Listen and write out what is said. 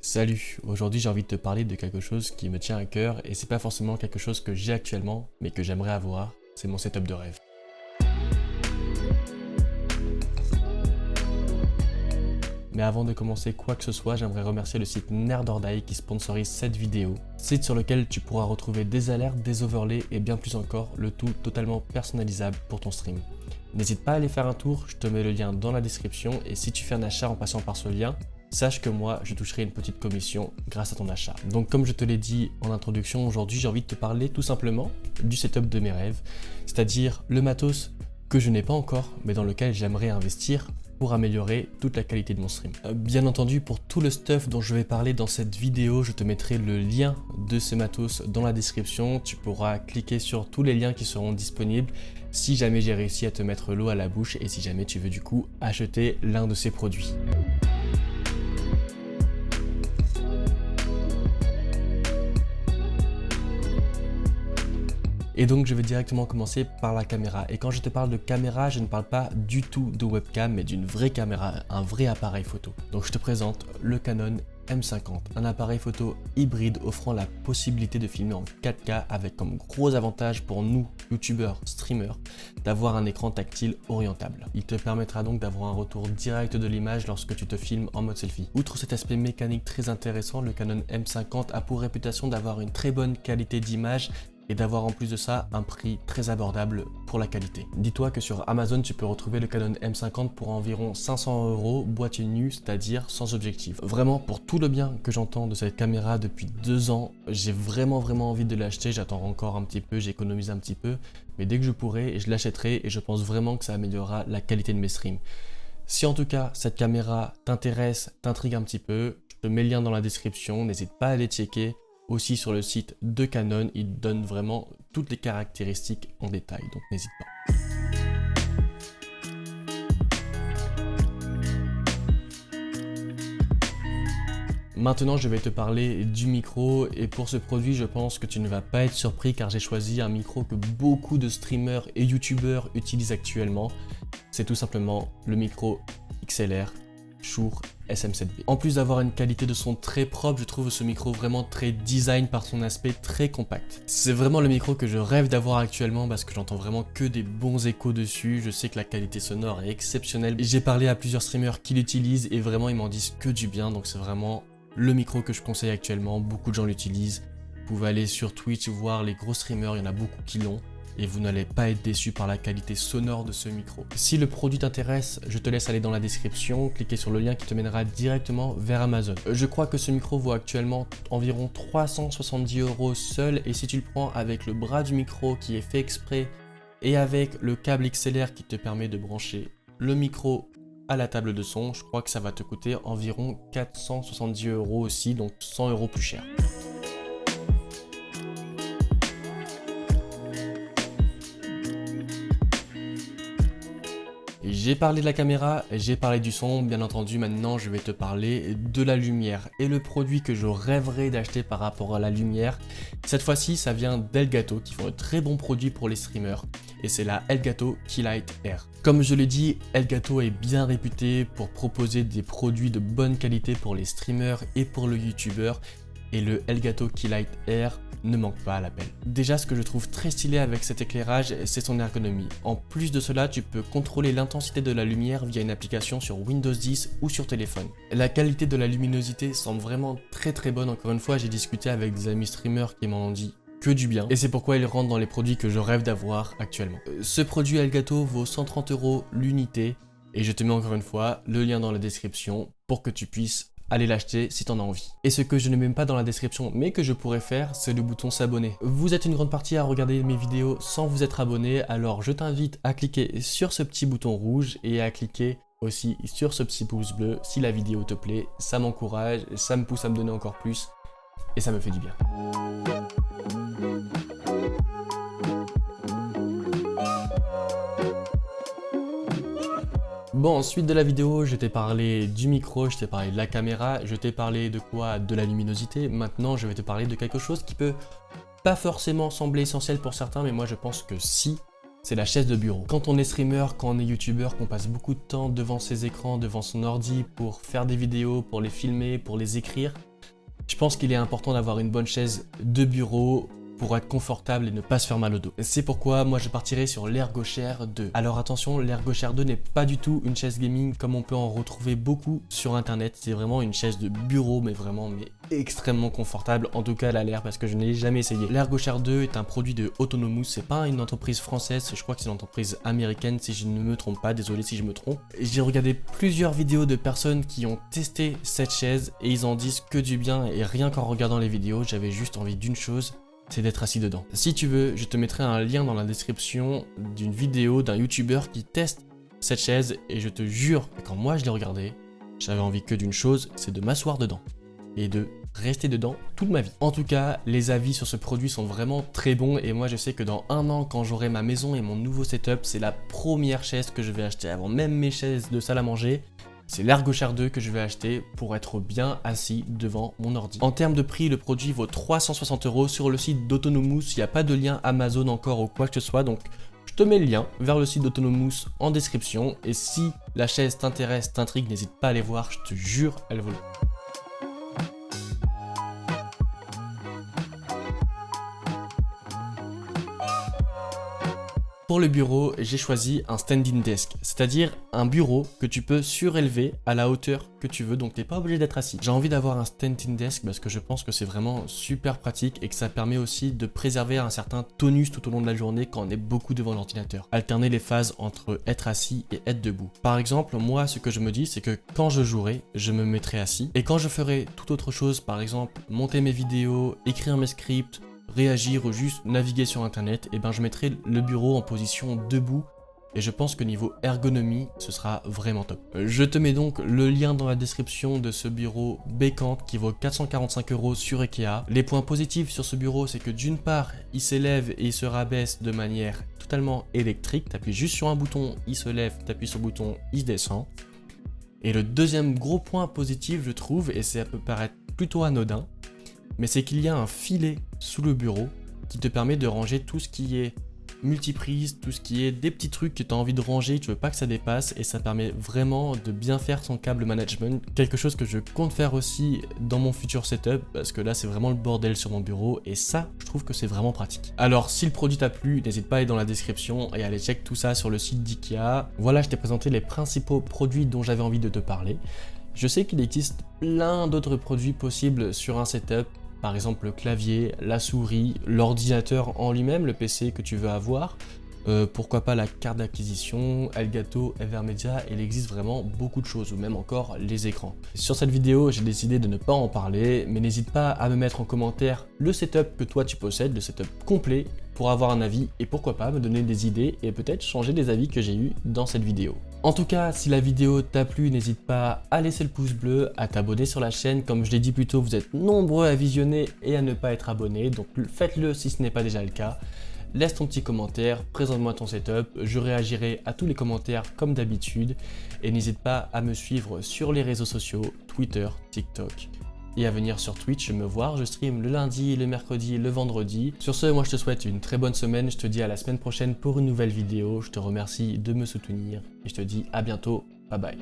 Salut, aujourd'hui j'ai envie de te parler de quelque chose qui me tient à cœur et c'est pas forcément quelque chose que j'ai actuellement mais que j'aimerais avoir, c'est mon setup de rêve. Mais avant de commencer quoi que ce soit, j'aimerais remercier le site Nerdordai qui sponsorise cette vidéo, site sur lequel tu pourras retrouver des alertes, des overlays et bien plus encore, le tout totalement personnalisable pour ton stream. N'hésite pas à aller faire un tour, je te mets le lien dans la description et si tu fais un achat en passant par ce lien, sache que moi, je toucherai une petite commission grâce à ton achat. Donc comme je te l'ai dit en introduction, aujourd'hui j'ai envie de te parler tout simplement du setup de mes rêves, c'est-à-dire le matos que je n'ai pas encore, mais dans lequel j'aimerais investir pour améliorer toute la qualité de mon stream. Bien entendu, pour tout le stuff dont je vais parler dans cette vidéo, je te mettrai le lien de ces matos dans la description. Tu pourras cliquer sur tous les liens qui seront disponibles si jamais j'ai réussi à te mettre l'eau à la bouche et si jamais tu veux du coup acheter l'un de ces produits. Et donc je vais directement commencer par la caméra. Et quand je te parle de caméra, je ne parle pas du tout de webcam, mais d'une vraie caméra, un vrai appareil photo. Donc je te présente le Canon M50, un appareil photo hybride offrant la possibilité de filmer en 4K avec comme gros avantage pour nous, youtubeurs, streamers, d'avoir un écran tactile orientable. Il te permettra donc d'avoir un retour direct de l'image lorsque tu te filmes en mode selfie. Outre cet aspect mécanique très intéressant, le Canon M50 a pour réputation d'avoir une très bonne qualité d'image et d'avoir en plus de ça un prix très abordable pour la qualité. Dis-toi que sur Amazon tu peux retrouver le Canon M50 pour environ 500 €, boîtier nu, c'est-à-dire sans objectif. Vraiment, pour tout le bien que j'entends de cette caméra depuis 2 ans, j'ai vraiment envie de l'acheter. J'attends encore un petit peu, j'économise un petit peu, mais dès que je pourrai, je l'achèterai et je pense vraiment que ça améliorera la qualité de mes streams. Si en tout cas cette caméra t'intéresse, t'intrigue un petit peu, je te mets le lien dans la description, n'hésite pas à aller checker. Aussi sur le site de Canon, il donne vraiment toutes les caractéristiques en détail, donc n'hésite pas. Maintenant, je vais te parler du micro et pour ce produit, je pense que tu ne vas pas être surpris car j'ai choisi un micro que beaucoup de streamers et youtubeurs utilisent actuellement. C'est tout simplement le micro XLR Shure SM7B. En plus d'avoir une qualité de son très propre, je trouve ce micro vraiment très design par son aspect très compact. C'est vraiment le micro que je rêve d'avoir actuellement parce que j'entends vraiment que des bons échos dessus. Je sais que la qualité sonore est exceptionnelle. J'ai parlé à plusieurs streamers qui l'utilisent et vraiment ils m'en disent que du bien, donc c'est vraiment le micro que je conseille actuellement. Beaucoup de gens l'utilisent. Vous pouvez aller sur Twitch voir les gros streamers, il y en a beaucoup qui l'ont. Et vous n'allez pas être déçu par la qualité sonore de ce micro. Si le produit t'intéresse, je te laisse aller dans la description, cliquer sur le lien qui te mènera directement vers Amazon. Je crois que ce micro vaut actuellement environ 370 € seul et si tu le prends avec le bras du micro qui est fait exprès et avec le câble XLR qui te permet de brancher le micro à la table de son, je crois que ça va te coûter environ 470 € aussi, donc 100 € plus cher. J'ai parlé de la caméra, j'ai parlé du son, bien entendu maintenant je vais te parler de la lumière. Et le produit que je rêverais d'acheter par rapport à la lumière, cette fois-ci ça vient d'Elgato qui font de très bons produits pour les streamers. Et c'est la Elgato Keylight R. Comme je l'ai dit, Elgato est bien réputé pour proposer des produits de bonne qualité pour les streamers et pour le youtubeur. Et le Elgato Keylight R ne manque pas à l'appel. Déjà, ce que je trouve très stylé avec cet éclairage, c'est son ergonomie. En plus de cela, tu peux contrôler l'intensité de la lumière via une application sur Windows 10 ou sur téléphone. La qualité de la luminosité semble vraiment très bonne. Encore une fois, j'ai discuté avec des amis streamers qui m'en ont dit que du bien. Et c'est pourquoi il rentre dans les produits que je rêve d'avoir actuellement. Ce produit Elgato vaut 130 € l'unité. Et je te mets encore une fois le lien dans la description pour que tu puisses allez l'acheter si t'en as envie. Et ce que je ne mets pas dans la description mais que je pourrais faire, c'est le bouton s'abonner. Vous êtes une grande partie à regarder mes vidéos sans vous être abonné, alors je t'invite à cliquer sur ce petit bouton rouge et à cliquer aussi sur ce petit pouce bleu si la vidéo te plaît. Ça m'encourage, ça me pousse à me donner encore plus et ça me fait du bien. Bon, ensuite de la vidéo, je t'ai parlé du micro, je t'ai parlé de la caméra, je t'ai parlé de quoi? De la luminosité. Maintenant, je vais te parler de quelque chose qui peut pas forcément sembler essentiel pour certains, mais moi je pense que si, c'est la chaise de bureau. Quand on est streamer, quand on est youtubeur, qu'on passe beaucoup de temps devant ses écrans, devant son ordi pour faire des vidéos, pour les filmer, pour les écrire, Je pense qu'il est important d'avoir une bonne chaise de bureau pour être confortable et ne pas se faire mal au dos. C'est pourquoi moi je partirai sur l'ErgoChair 2. Alors attention, l'ErgoChair 2 n'est pas du tout une chaise gaming comme on peut en retrouver beaucoup sur internet. C'est vraiment une chaise de bureau mais extrêmement confortable. En tout cas elle a l'air parce que je ne l'ai jamais essayé. L'ErgoChair 2 est un produit de Autonomous. C'est pas une entreprise française, je crois que c'est une entreprise américaine si je ne me trompe pas. Désolé si je me trompe. J'ai regardé plusieurs vidéos de personnes qui ont testé cette chaise et ils en disent que du bien et rien qu'en regardant les vidéos, j'avais juste envie d'une chose, c'est d'être assis dedans. Si tu veux, je te mettrai un lien dans la description d'une vidéo d'un youtubeur qui teste cette chaise et je te jure que quand moi je l'ai regardé, j'avais envie que d'une chose, c'est de m'asseoir dedans et de rester dedans toute ma vie. En tout cas, les avis sur ce produit sont vraiment très bons et moi je sais que dans 1 an, quand j'aurai ma maison et mon nouveau setup, c'est la première chaise que je vais acheter avant même mes chaises de salle à manger. C'est l'ErgoChair 2 que je vais acheter pour être bien assis devant mon ordi. En termes de prix, le produit vaut 360 € sur le site d'Autonomous. Il n'y a pas de lien Amazon encore ou quoi que ce soit, donc je te mets le lien vers le site d'Autonomous en description. Et si la chaise t'intéresse, t'intrigue, n'hésite pas à aller voir, je te jure, elle vaut le coup. Pour le bureau, j'ai choisi un standing desk, c'est-à-dire un bureau que tu peux surélever à la hauteur que tu veux, donc tu n'es pas obligé d'être assis. J'ai envie d'avoir un standing desk parce que je pense que c'est vraiment super pratique et que ça permet aussi de préserver un certain tonus tout au long de la journée quand on est beaucoup devant l'ordinateur. Alterner les phases entre être assis et être debout. Par exemple, moi ce que je me dis c'est que quand je jouerai, je me mettrai assis et quand je ferai toute autre chose, par exemple monter mes vidéos, écrire mes scripts, réagir ou juste naviguer sur internet, et ben je mettrai le bureau en position debout et je pense que niveau ergonomie ce sera vraiment top. Je te mets donc le lien dans la description de ce bureau Bécante qui vaut 445 € sur Ikea. Les points positifs sur ce bureau, c'est que d'une part il s'élève et il se rabaisse de manière totalement électrique, tu appuies juste sur un bouton, il se lève, tu appuies sur le bouton, il se descend. Et le deuxième gros point positif je trouve, et ça peut paraître plutôt anodin, mais c'est qu'il y a un filet sous le bureau qui te permet de ranger tout ce qui est multiprise, tout ce qui est des petits trucs que tu as envie de ranger, tu veux pas que ça dépasse et ça permet vraiment de bien faire son câble management. Quelque chose que je compte faire aussi dans mon futur setup parce que là c'est vraiment le bordel sur mon bureau et ça je trouve que c'est vraiment pratique. Alors si le produit t'a plu, n'hésite pas à aller dans la description et à aller check tout ça sur le site d'Ikea. Voilà, je t'ai présenté les principaux produits dont j'avais envie de te parler. Je sais qu'il existe plein d'autres produits possibles sur un setup. Par exemple le clavier, la souris, l'ordinateur en lui-même, le PC que tu veux avoir, pourquoi pas la carte d'acquisition, Elgato, Evermedia, il existe vraiment beaucoup de choses, ou même encore les écrans. Sur cette vidéo, j'ai décidé de ne pas en parler, mais n'hésite pas à me mettre en commentaire le setup que toi tu possèdes, le setup complet, pour avoir un avis, et pourquoi pas me donner des idées, et peut-être changer des avis que j'ai eus dans cette vidéo. En tout cas, si la vidéo t'a plu, n'hésite pas à laisser le pouce bleu, à t'abonner sur la chaîne. Comme je l'ai dit plus tôt, vous êtes nombreux à visionner et à ne pas être abonné, donc faites-le si ce n'est pas déjà le cas. Laisse ton petit commentaire, présente-moi ton setup, je réagirai à tous les commentaires comme d'habitude. Et n'hésite pas à me suivre sur les réseaux sociaux, Twitter, TikTok. Et à venir sur Twitch me voir, je stream le lundi, le mercredi, le vendredi. Sur ce, moi je te souhaite une très bonne semaine, je te dis à la semaine prochaine pour une nouvelle vidéo. Je te remercie de me soutenir et je te dis à bientôt, bye bye.